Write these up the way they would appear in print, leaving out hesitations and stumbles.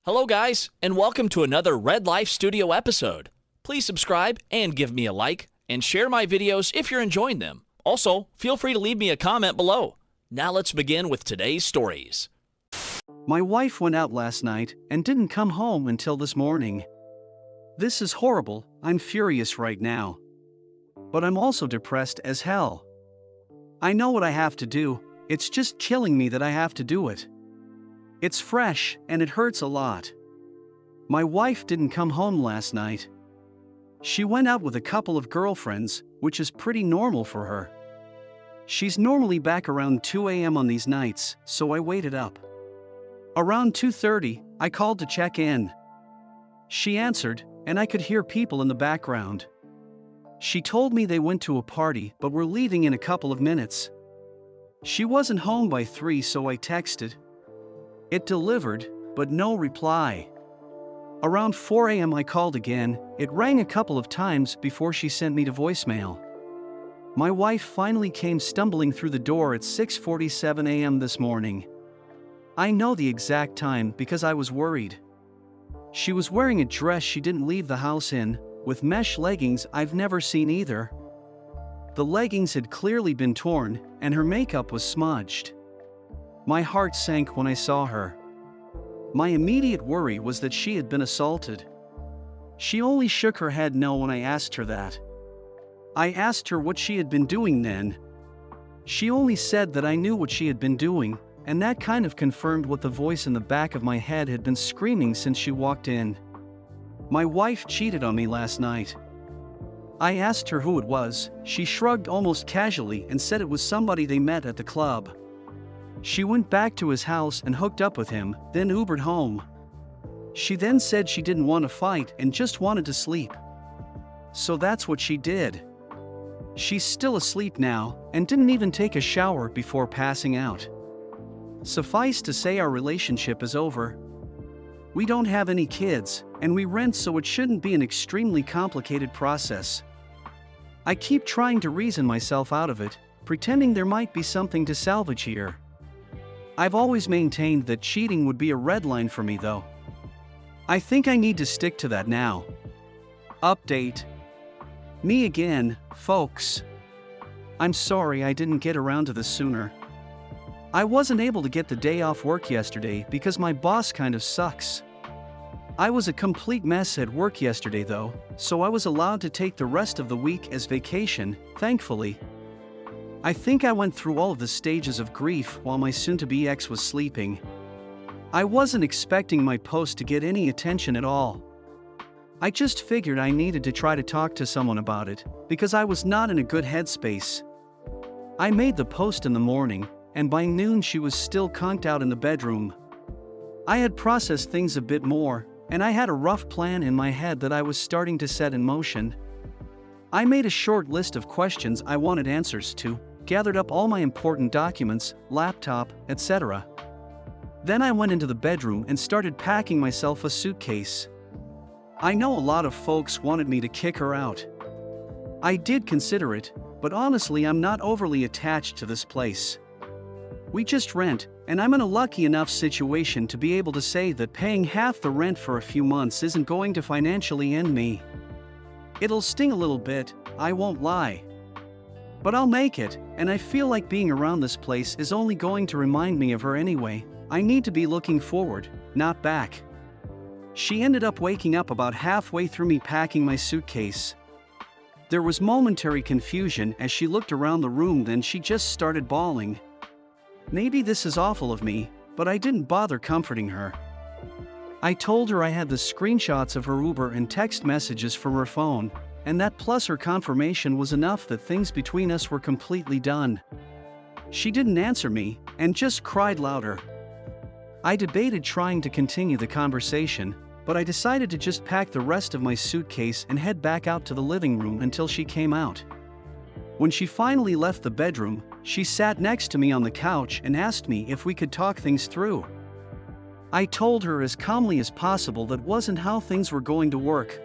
Hello guys, and welcome to another Red Life Studio episode. Please subscribe and give me a like, and share my videos if you're enjoying them. Also, feel free to leave me a comment below. Now let's begin with today's stories. My wife went out last night and didn't come home until this morning. This is horrible. I'm furious right now. But I'm also depressed as hell. I know what I have to do, it's just killing me that I have to do it. It's fresh, and it hurts a lot. My wife didn't come home last night. She went out with a couple of girlfriends, which is pretty normal for her. She's normally back around 2 a.m. on these nights, so I waited up. Around 2:30, I called to check in. She answered, and I could hear people in the background. She told me they went to a party but were leaving in a couple of minutes. She wasn't home by 3, so I texted. It delivered, but no reply. Around 4 a.m. I called again. It rang a couple of times before she sent me to voicemail. My wife finally came stumbling through the door at 6:47 a.m. this morning. I know the exact time because I was worried. She was wearing a dress she didn't leave the house in, with mesh leggings I've never seen either. The leggings had clearly been torn, and her makeup was smudged. My heart sank when I saw her. My immediate worry was that she had been assaulted. She only shook her head no when I asked her that. I asked her what she had been doing then. She only said that I knew what she had been doing, and that kind of confirmed what the voice in the back of my head had been screaming since she walked in. My wife cheated on me last night. I asked her who it was. She shrugged almost casually and said it was somebody they met at the club. She went back to his house and hooked up with him, then Ubered home. She then said she didn't want to fight and just wanted to sleep. So that's what she did. She's still asleep now and didn't even take a shower before passing out. Suffice to say, our relationship is over. We don't have any kids, and we rent, so it shouldn't be an extremely complicated process. I keep trying to reason myself out of it, pretending there might be something to salvage here. I've always maintained that cheating would be a red line for me though. I think I need to stick to that now. Update. Me again, folks. I'm sorry I didn't get around to this sooner. I wasn't able to get the day off work yesterday because my boss kind of sucks. I was a complete mess at work yesterday though, so I was allowed to take the rest of the week as vacation, thankfully. I think I went through all of the stages of grief while my soon-to-be ex was sleeping. I wasn't expecting my post to get any attention at all. I just figured I needed to try to talk to someone about it, because I was not in a good headspace. I made the post in the morning, and by noon she was still conked out in the bedroom. I had processed things a bit more, and I had a rough plan in my head that I was starting to set in motion. I made a short list of questions I wanted answers to, gathered up all my important documents, laptop, etc. Then I went into the bedroom and started packing myself a suitcase. I know a lot of folks wanted me to kick her out. I did consider it, but honestly I'm not overly attached to this place. We just rent, and I'm in a lucky enough situation to be able to say that paying half the rent for a few months isn't going to financially end me. It'll sting a little bit, I won't lie. But I'll make it, and I feel like being around this place is only going to remind me of her anyway. I need to be looking forward, not back. She ended up waking up about halfway through me packing my suitcase. There was momentary confusion as she looked around the room, then she just started bawling. Maybe this is awful of me, but I didn't bother comforting her. I told her I had the screenshots of her Uber and text messages from her phone, and that plus her confirmation was enough that things between us were completely done. She didn't answer me, and just cried louder. I debated trying to continue the conversation, but I decided to just pack the rest of my suitcase and head back out to the living room until she came out. When she finally left the bedroom, she sat next to me on the couch and asked me if we could talk things through. I told her as calmly as possible that wasn't how things were going to work.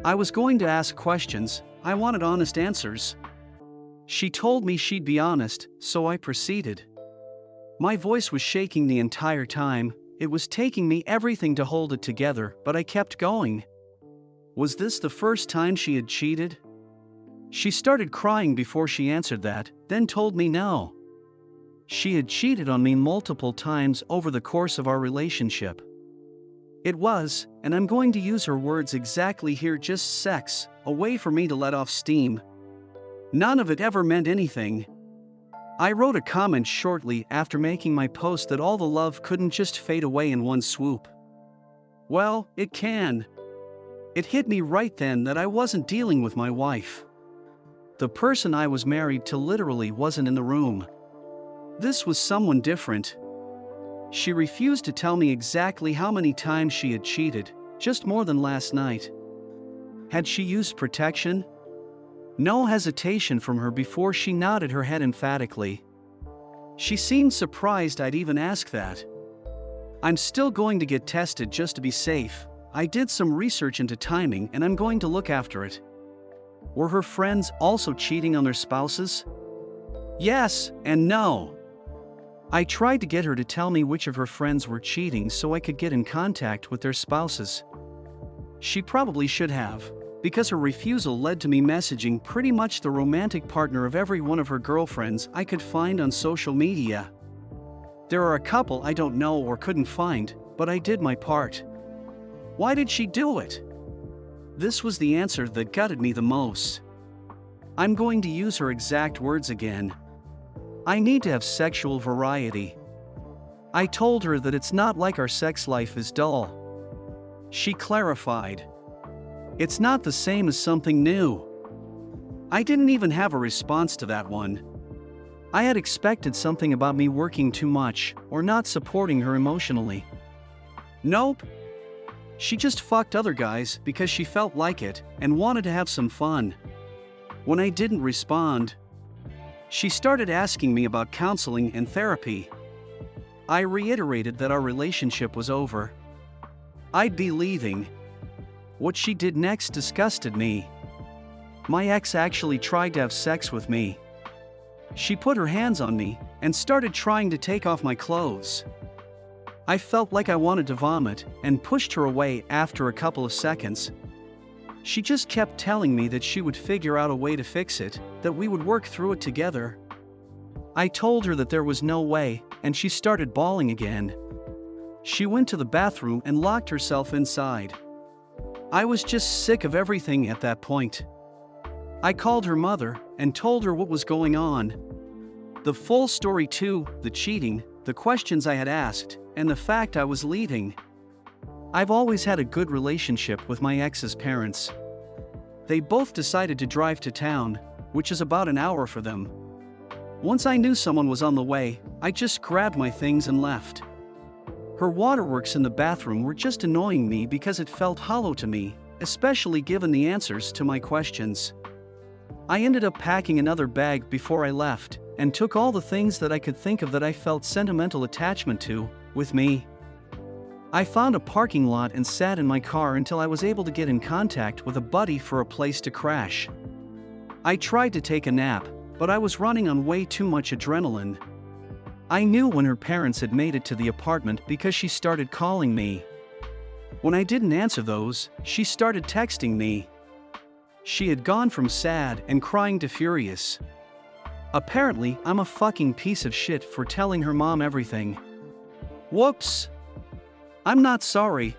I was going to ask questions, I wanted honest answers. She told me she'd be honest, so I proceeded. My voice was shaking the entire time. It was taking me everything to hold it together, but I kept going. Was this the first time she had cheated? She started crying before she answered that, then told me no. She had cheated on me multiple times over the course of our relationship. It was, and I'm going to use her words exactly here, just sex, a way for me to let off steam. None of it ever meant anything. I wrote a comment shortly after making my post that all the love couldn't just fade away in one swoop. Well, it can. It hit me right then that I wasn't dealing with my wife. The person I was married to literally wasn't in the room. This was someone different. She refused to tell me exactly how many times she had cheated, just more than last night. Had she used protection? No hesitation from her before she nodded her head emphatically. She seemed surprised I'd even ask that. I'm still going to get tested just to be safe. I did some research into timing and I'm going to look after it. Were her friends also cheating on their spouses? Yes and no. I tried to get her to tell me which of her friends were cheating so I could get in contact with their spouses. She probably should have, because her refusal led to me messaging pretty much the romantic partner of every one of her girlfriends I could find on social media. There are a couple I don't know or couldn't find, but I did my part. Why did she do it? This was the answer that gutted me the most. I'm going to use her exact words again. I need to have sexual variety. I told her that it's not like our sex life is dull. She clarified. It's not the same as something new. I didn't even have a response to that one. I had expected something about me working too much or not supporting her emotionally. Nope. She just fucked other guys because she felt like it and wanted to have some fun. When I didn't respond, she started asking me about counseling and therapy. I reiterated that our relationship was over. I'd be leaving. What she did next disgusted me. My ex actually tried to have sex with me. She put her hands on me and started trying to take off my clothes. I felt like I wanted to vomit and pushed her away after a couple of seconds. She just kept telling me that she would figure out a way to fix it, that we would work through it together. I told her that there was no way, and she started bawling again. She went to the bathroom and locked herself inside. I was just sick of everything at that point. I called her mother and told her what was going on. The full story too, the cheating, the questions I had asked, and the fact I was leaving. I've always had a good relationship with my ex's parents. They both decided to drive to town, which is about an hour for them. Once I knew someone was on the way, I just grabbed my things and left. Her waterworks in the bathroom were just annoying me because it felt hollow to me, especially given the answers to my questions. I ended up packing another bag before I left, and took all the things that I could think of that I felt sentimental attachment to, with me. I found a parking lot and sat in my car until I was able to get in contact with a buddy for a place to crash. I tried to take a nap, but I was running on way too much adrenaline. I knew when her parents had made it to the apartment because she started calling me. When I didn't answer those, she started texting me. She had gone from sad and crying to furious. Apparently, I'm a fucking piece of shit for telling her mom everything. Whoops. I'm not sorry.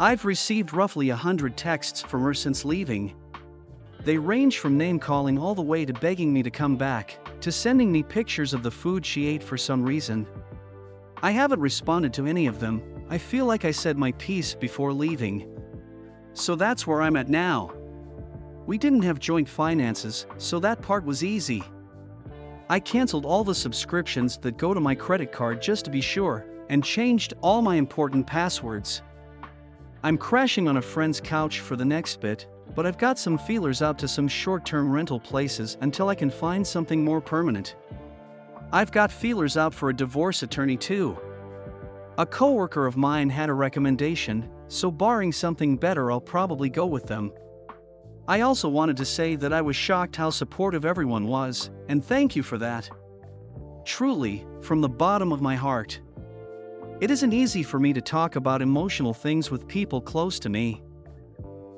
I've received roughly 100 texts from her since leaving. They range from name-calling all the way to begging me to come back, to sending me pictures of the food she ate for some reason. I haven't responded to any of them. I feel like I said my piece before leaving. So that's where I'm at now. We didn't have joint finances, so that part was easy. I canceled all the subscriptions that go to my credit card just to be sure, and changed all my important passwords. I'm crashing on a friend's couch for the next bit, but I've got some feelers out to some short-term rental places until I can find something more permanent. I've got feelers out for a divorce attorney too. A coworker of mine had a recommendation, so barring something better I'll probably go with them. I also wanted to say that I was shocked how supportive everyone was, and thank you for that. Truly, from the bottom of my heart. It isn't easy for me to talk about emotional things with people close to me.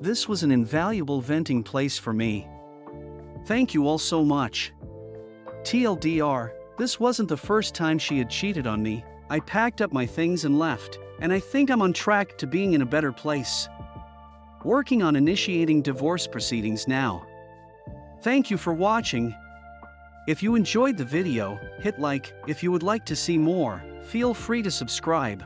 This was an invaluable venting place for me. Thank you all so much. TLDR, this wasn't the first time she had cheated on me. I packed up my things and left, and I think I'm on track to being in a better place. Working on initiating divorce proceedings now. Thank you for watching. If you enjoyed the video, hit like. If you would like to see more, feel free to subscribe.